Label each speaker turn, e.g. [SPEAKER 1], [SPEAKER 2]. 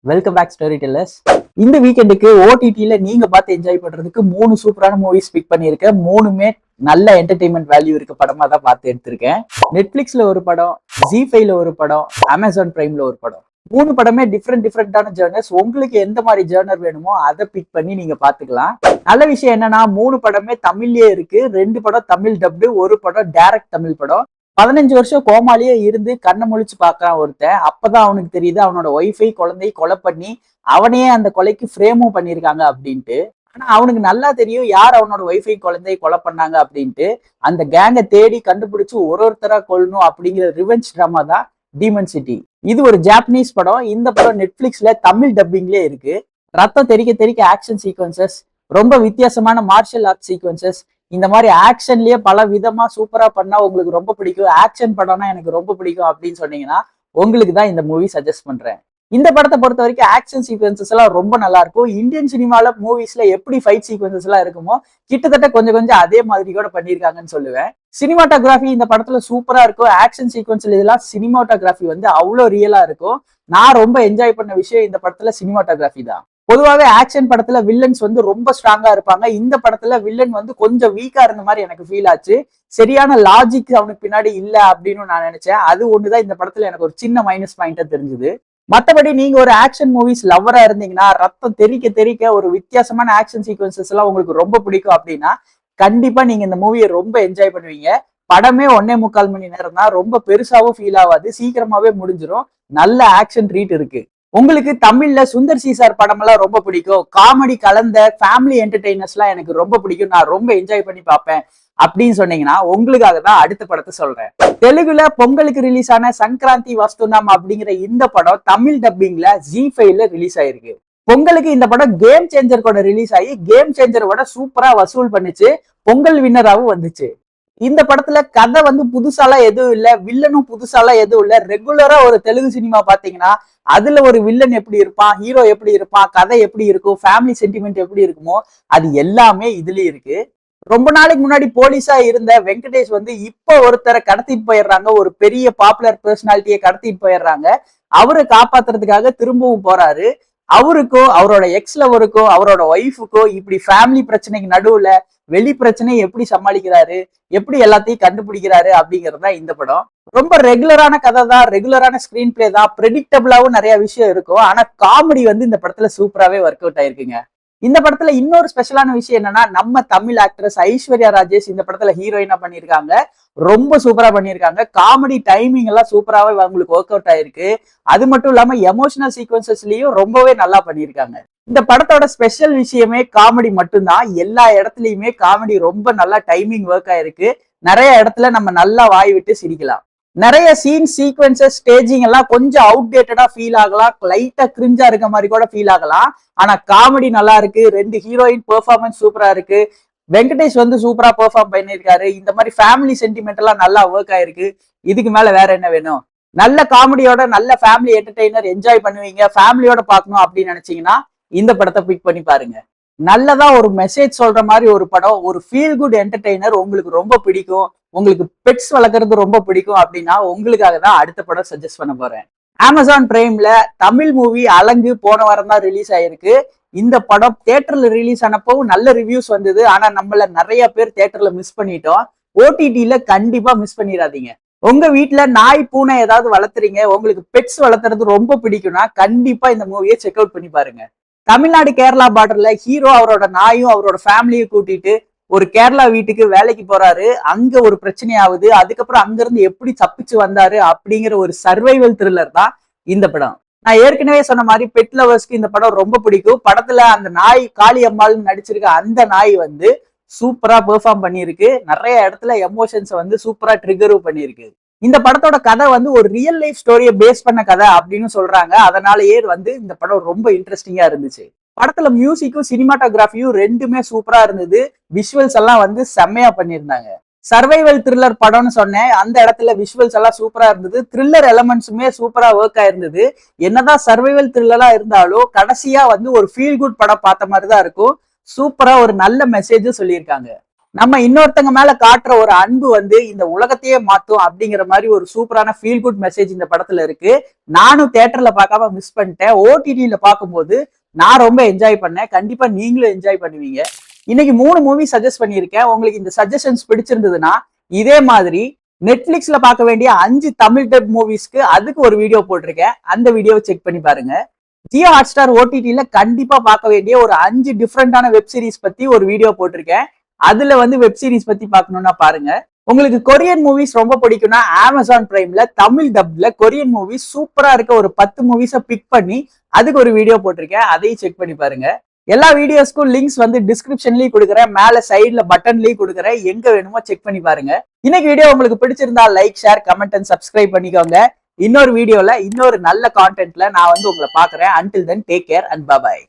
[SPEAKER 1] Welcome back story tellers. இந்த வீக்கெண்டுக்கு ஓடிடியில நீங்க பார்த்து என்ஜாய் பண்றதுக்கு 3 சூப்பரான மூவிஸ் பிக் பண்ணியிருக்கேன். 3மே நல்ல என்டர்டைன்மெண்ட் வேல்யூ இருக்க படமா தான் பார்த்து எடுத்திருக்கேன். நெட்ஃபிளிக்ஸ்ல ஒரு படம், ஜி5ல ஒரு படம், அமேசான் பிரைம்ல ஒரு படம். 3 படமே டிஃப்ரெண்டான ஜேர்னர்ஸ். உங்களுக்கு எந்த மாதிரி ஜேர்னர் வேணுமோ அதை பிக் பண்ணி நீங்க பாத்துக்கலாம். நல்ல விஷயம் என்னன்னா 3 படமே தமிழ்லயே இருக்கு. 2 படம் தமிழ் டப்டு, ஒரு படம் டைரக்ட் தமிழ் படம். 15 வருஷம் கோமாலேயே இருந்து கண்ணை முழிச்சு பார்க்கறான் ஒருத்தன். அப்பதான் அவனுக்கு தெரியுது அவனோட ஒய்ஃபை குழந்தையை கொலை பண்ணி அவனையே அந்த கொலைக்கு ஃப்ரேமும் பண்ணியிருக்காங்க அப்படின்ட்டு. ஆனா அவனுக்கு நல்லா தெரியும் யார் அவனோட ஒய்ஃபை குழந்தையை கொலை பண்ணாங்க அப்படின்ட்டு. அந்த கேங்கை தேடி கண்டுபிடிச்சு ஒருத்தரா கொல்லணும் அப்படிங்கிற ரிவெஞ்ச் ட்ராமா தான் டீமன் சிட்டி. இது ஒரு ஜாப்பனீஸ் படம். இந்த படம் நெட்ஃபிளிக்ஸ்ல தமிழ் டப்பிங்லேயே இருக்கு. ரத்தம் தெறிக்க தெறிக்க ஆக்ஷன் சீக்வன்சஸ், ரொம்ப வித்தியாசமான மார்ஷல் ஆர்ட் சீக்வன்சஸ், இந்த மாதிரி ஆக்ஷன்லயே பல விதமா சூப்பரா பண்ணா உங்களுக்கு ரொம்ப பிடிக்கும், ஆக்ஷன் படம்னா எனக்கு ரொம்ப பிடிக்கும் அப்படின்னு சொன்னீங்கன்னா உங்களுக்கு தான் இந்த மூவி சஜஸ்ட் பண்றேன். இந்த படத்தை பொறுத்த வரைக்கும் ஆக்ஷன் சீக்வன்சஸ் எல்லாம் ரொம்ப நல்லா இருக்கும். இந்தியன் சினிமால மூவிஸ்ல எப்படி ஃபைட் சீக்வன்சஸ் எல்லாம் இருக்குமோ கிட்டத்தட்ட கொஞ்சம் அதே மாதிரி கூட பண்ணியிருக்காங்கன்னு சொல்லுவேன். சினிமாட்டோகிராஃபி இந்த படத்துல சூப்பரா இருக்கும். ஆக்ஷன் சீக்வன்ஸ்ல இதெல்லாம் சினிமாட்டோகிராஃபி வந்து அவ்வளோ ரியலா இருக்கும். நான் ரொம்ப என்ஜாய் பண்ண விஷயம் இந்த படத்துல சினிமாட்டோகிராஃபி தான். பொதுவாகவே ஆக்ஷன் படத்துல வில்லன்ஸ் வந்து ரொம்ப ஸ்ட்ராங்கா இருப்பாங்க. இந்த படத்துல வில்லன் வந்து கொஞ்சம் வீக்கா இருந்த மாதிரி எனக்கு ஃபீல் ஆச்சு. சரியான லாஜிக் அவனுக்கு பின்னாடி இல்ல அப்படின்னு நான் நினைச்சேன். அது ஒண்ணுதான் இந்த படத்துல எனக்கு ஒரு சின்ன மைனஸ் பாயிண்டா தெரிஞ்சுது. மற்றபடி நீங்க ஒரு ஆக்ஷன் மூவிஸ் லவ்வரா இருந்தீங்கன்னா, ரத்தம் தெறிக்க தெறிக்க ஒரு வித்தியாசமான ஆக்ஷன் சீக்வன்சஸ் எல்லாம் உங்களுக்கு ரொம்ப பிடிக்கும் அப்படின்னா கண்டிப்பா நீங்க இந்த மூவியை ரொம்ப என்ஜாய் பண்ணுவீங்க. படமே 1.25 மணி நேரம் தான். ரொம்ப பெருசாவும் ஃபீல் ஆகாது, சீக்கிரமாவே முடிஞ்சிடும். நல்ல ஆக்ஷன் ட்ரீட் இருக்கு. உங்களுக்கு தமிழ்ல சுந்தர் சி சார் படம் எல்லாம் ரொம்ப பிடிக்கும், காமெடி கலந்த ஃபேமிலி என்டர்டெய்னர்ஸ் எல்லாம் எனக்கு ரொம்ப பிடிக்கும், நான் ரொம்ப என்ஜாய் பண்ணி பார்ப்பேன் அப்படின்னு சொன்னீங்கன்னா உங்களுக்காக தான் அடுத்த படத்தை சொல்றேன். தெலுங்குல பொங்கலுக்கு ரிலீஸ் ஆன சங்கராந்தி வஸ்துநாம் அப்படிங்கிற இந்த படம் தமிழ் டப்பிங்ல ஜி5ல ரிலீஸ் ஆயிருக்கு. பொங்கலுக்கு இந்த படம் கேம் சேஞ்சர் கூட ரிலீஸ் ஆகி கேம் சேஞ்சரோட சூப்பரா வசூல் பண்ணிச்சு, பொங்கல் வின்னராகவும் வந்துச்சு. இந்த படத்துல கதை வந்து புதுசாலாம் எதுவும் இல்ல, வில்லனும் புதுசாலாம் எதுவும் இல்ல. ரெகுலரா ஒரு தெலுங்கு சினிமா பாத்தீங்கன்னா அதுல ஒரு வில்லன் எப்படி இருப்பான், ஹீரோ எப்படி இருப்பான், கதை எப்படி இருக்கும், ஃபேமிலி சென்டிமெண்ட் எப்படி இருக்குமோ அது எல்லாமே இதுலயும் இருக்கு. ரொம்ப நாளைக்கு முன்னாடி போலீஸா இருந்த வெங்கடேஷ் வந்து இப்ப ஒருத்தரை கடத்திட்டு போயிடுறாங்க, ஒரு பெரிய பாப்புலர் பர்சனாலிட்டியை கடத்திட்டு போயிடுறாங்க. அவரை காப்பாத்துறதுக்காக திரும்பவும் போறாரு. அவருக்கோ அவரோட எக்ஸ் லவருக்கோ அவரோட ஒய்ஃபுக்கோ இப்படி ஃபேமிலி பிரச்சனைக்கு நடுவுல வெளி பிரச்சனையை எப்படி சமாளிக்கிறாரு, எப்படி எல்லாத்தையும் கண்டுபிடிக்கிறாரு அப்படிங்கிறது தான் இந்த படம். ரொம்ப ரெகுலரான கதை தான், ரெகுலரான ஸ்கிரீன் பிளே தான், ப்ரெடிக்டபிளாவும் நிறைய விஷயம் இருக்கும். ஆனா காமெடி வந்து இந்த படத்துல சூப்பராகவே ஒர்க் அவுட் ஆயிருக்குங்க. இந்த படத்துல இன்னொரு ஸ்பெஷலான விஷயம் என்னன்னா, நம்ம தமிழ் ஆக்ட்ரஸ் ஐஸ்வர்யா ராஜேஷ் இந்த படத்துல ஹீரோயினா பண்ணியிருக்காங்க. ரொம்ப சூப்பரா பண்ணியிருக்காங்க. காமெடி டைமிங் எல்லாம் சூப்பராகவே அவங்களுக்கு ஒர்க் அவுட் ஆயிருக்கு. அது மட்டும் இல்லாம எமோஷனல் சீக்வன்சஸ்லயும் ரொம்பவே நல்லா பண்ணியிருக்காங்க. இந்த படத்தோட ஸ்பெஷல் விஷயமே காமெடி மட்டும்தான். எல்லா இடத்துலயுமே காமெடி ரொம்ப நல்லா டைமிங் ஒர்க் ஆயிருக்கு. நிறைய இடத்துல நம்ம நல்லா வாய் விட்டு சிரிக்கலாம். நிறைய சீன் சீக்வன்சஸ் ஸ்டேஜிங் எல்லாம் கொஞ்சம் அவுடேட்டடா ஃபீல் ஆகலாம், லைட்டா கிரிஞ்சா இருக்க மாதிரி கூட ஃபீல் ஆகலாம். ஆனா காமெடி நல்லா இருக்கு. 2 ஹீரோயின் பெர்ஃபார்மன்ஸ் சூப்பரா இருக்கு. வெங்கடேஷ் வந்து சூப்பரா பெர்ஃபார்ம் பண்ணியிருக்காரு. இந்த மாதிரி ஃபேமிலி சென்டிமெண்ட் எல்லாம் நல்லா ஒர்க் ஆயிருக்கு. இதுக்கு மேல வேற என்ன வேணும்? நல்ல காமெடியோட நல்ல ஃபேமிலி என்டர்டெய்னர் என்ஜாய் பண்ணுவீங்க, ஃபேமிலியோட பார்க்கணும் அப்படின்னு நினைச்சீங்கன்னா இந்த படத்தை பிக் பண்ணி பாருங்க. நல்லதா ஒரு மெசேஜ் சொல்ற மாதிரி ஒரு படம், ஒரு ஃபீல் குட் என்டர்டெய்னர் உங்களுக்கு ரொம்ப பிடிக்கும், உங்களுக்கு பெட்ஸ் வளர்க்கறது ரொம்ப பிடிக்கும் அப்படின்னா உங்களுக்காக தான் அடுத்த படம் சஜஸ்ட் பண்ண போறேன். அமேசான் பிரைம்ல தமிழ் மூவி அலங்கு போன வாரம் தான் ரிலீஸ் ஆயிருக்கு. இந்த படம் தியேட்டர்ல ரிலீஸ் ஆனப்பவும் நல்ல ரிவ்யூஸ் வந்தது. ஆனா நம்மள நிறைய பேர் தியேட்டர்ல மிஸ் பண்ணிட்டோம். ஓடிடில கண்டிப்பா மிஸ் பண்ணிடாதீங்க. உங்க வீட்டுல நாய் பூனை ஏதாவது வளர்த்துறீங்க, உங்களுக்கு பெட்ஸ் வளர்த்துறது ரொம்ப பிடிக்கும்னா கண்டிப்பா இந்த மூவியை செக் அவுட் பண்ணி பாருங்க. தமிழ்நாடு கேரளா பார்டர்ல ஹீரோ அவரோட நாயும் அவரோட ஃபேமிலியும் கூட்டிட்டு ஒரு கேரளா வீட்டுக்கு வேலைக்கு போறாரு. அங்க ஒரு பிரச்சனை ஆகுது. அதுக்கப்புறம் அங்க இருந்து எப்படி தப்பிச்சு வந்தாரு அப்படிங்கிற ஒரு சர்வைவல் த்ரில்லர் தான் இந்த படம். நான் ஏற்கனவே சொன்ன மாதிரி பெட் லவர்ஸ்க்கு இந்த படம் ரொம்ப பிடிக்கும். படத்துல அந்த நாய் காளி அம்மாள்னு நடிச்சிருக்க அந்த நாய் வந்து சூப்பரா பெர்ஃபார்ம் பண்ணியிருக்கு. நிறைய இடத்துல எமோஷன்ஸ் வந்து சூப்பரா ட்ரிகரும் பண்ணியிருக்கு. இந்த படத்தோட கதை வந்து ஒரு ரியல் லைஃப் ஸ்டோரியை பேஸ் பண்ண கதை அப்படின்னு சொல்றாங்க. அதனாலயே வந்து இந்த படம் ரொம்ப இன்ட்ரெஸ்டிங்கா இருந்துச்சு. படத்துல மியூசிக்கும் சினிமாட்டோகிராஃபியும் ரெண்டுமே சூப்பரா இருந்தது. விஷுவல்ஸ் எல்லாம் வந்து செம்மையா பண்ணியிருந்தாங்க. சர்வைவல் த்ரில்லர் படம்னு சொன்னேன், அந்த இடத்துல விஷுவல்ஸ் எல்லாம் சூப்பரா இருந்தது. த்ரில்லர் எலமெண்ட்ஸுமே சூப்பரா ஒர்க் ஆயிருந்தது. என்னதான் சர்வைவல் த்ரில்லரா இருந்தாலும் கடைசியா வந்து ஒரு ஃபீல் குட் படம் பார்த்த மாதிரி தான் இருக்கும். சூப்பரா ஒரு நல்ல மெசேஜும் சொல்லியிருக்காங்க. நம்ம இன்னொருத்தங்க மேல காட்டுற ஒரு அன்பு வந்து இந்த உலகத்தையே மாத்தும் அப்படிங்கிற மாதிரி ஒரு சூப்பரான ஃபீல் குட் மெசேஜ் இந்த படத்துல இருக்கு. நானும் தியேட்டர்ல பார்க்காம மிஸ் பண்ணிட்டேன். ஓடிடியில பார்க்கும்போது நான் ரொம்ப என்ஜாய் பண்ணேன். கண்டிப்பா நீங்களும் என்ஜாய் பண்ணுவீங்க. இன்னைக்கு 3 மூவி சஜஸ்ட் பண்ணியிருக்கேன். உங்களுக்கு இந்த சஜஷன்ஸ் பிடிச்சிருந்ததுன்னா இதே மாதிரி நெட்ஃபிளிக்ஸ்ல பார்க்க வேண்டிய 5 தமிழ் டப் மூவிஸ்க்கு அதுக்கு ஒரு வீடியோ போட்டிருக்கேன். அந்த வீடியோவை செக் பண்ணி பாருங்க. ஜியோ ஹாட்ஸ்டார் ஓடிடில கண்டிப்பா பார்க்க வேண்டிய ஒரு 5 டிஃப்ரெண்டான வெப் சீரிஸ் பத்தி ஒரு வீடியோ போட்டிருக்கேன். அதுல வந்து வெப் சீரிஸ் பத்தி பார்க்கணும்னா பாருங்க. உங்களுக்கு கொரியன் மூவிஸ் ரொம்ப பிடிக்கும்னா அமேசான் பிரைம்ல தமிழ் டப்ல கொரியன் மூவிஸ் சூப்பரா இருக்க ஒரு 10 மூவிஸை பிக் பண்ணி அதுக்கு ஒரு வீடியோ போட்டிருக்கேன். அதையும் செக் பண்ணி பாருங்க. எல்லா வீடியோஸ்க்கும் லிங்க்ஸ் வந்து டிஸ்கிரிப்ஷன்லயும் கொடுக்குறேன், மேல சைட்ல பட்டன்லயும் கொடுக்குறேன். எங்க வேணுமோ செக் பண்ணி பாருங்க. இன்னைக்கு வீடியோ உங்களுக்கு பிடிச்சிருந்தா like, share, comment and subscribe பண்ணிக்கோங்க. இன்னொரு வீடியோல இன்னொரு நல்ல கான்டென்ட்ல நான் வந்து உங்களை பாக்குறேன். Until then take care and by.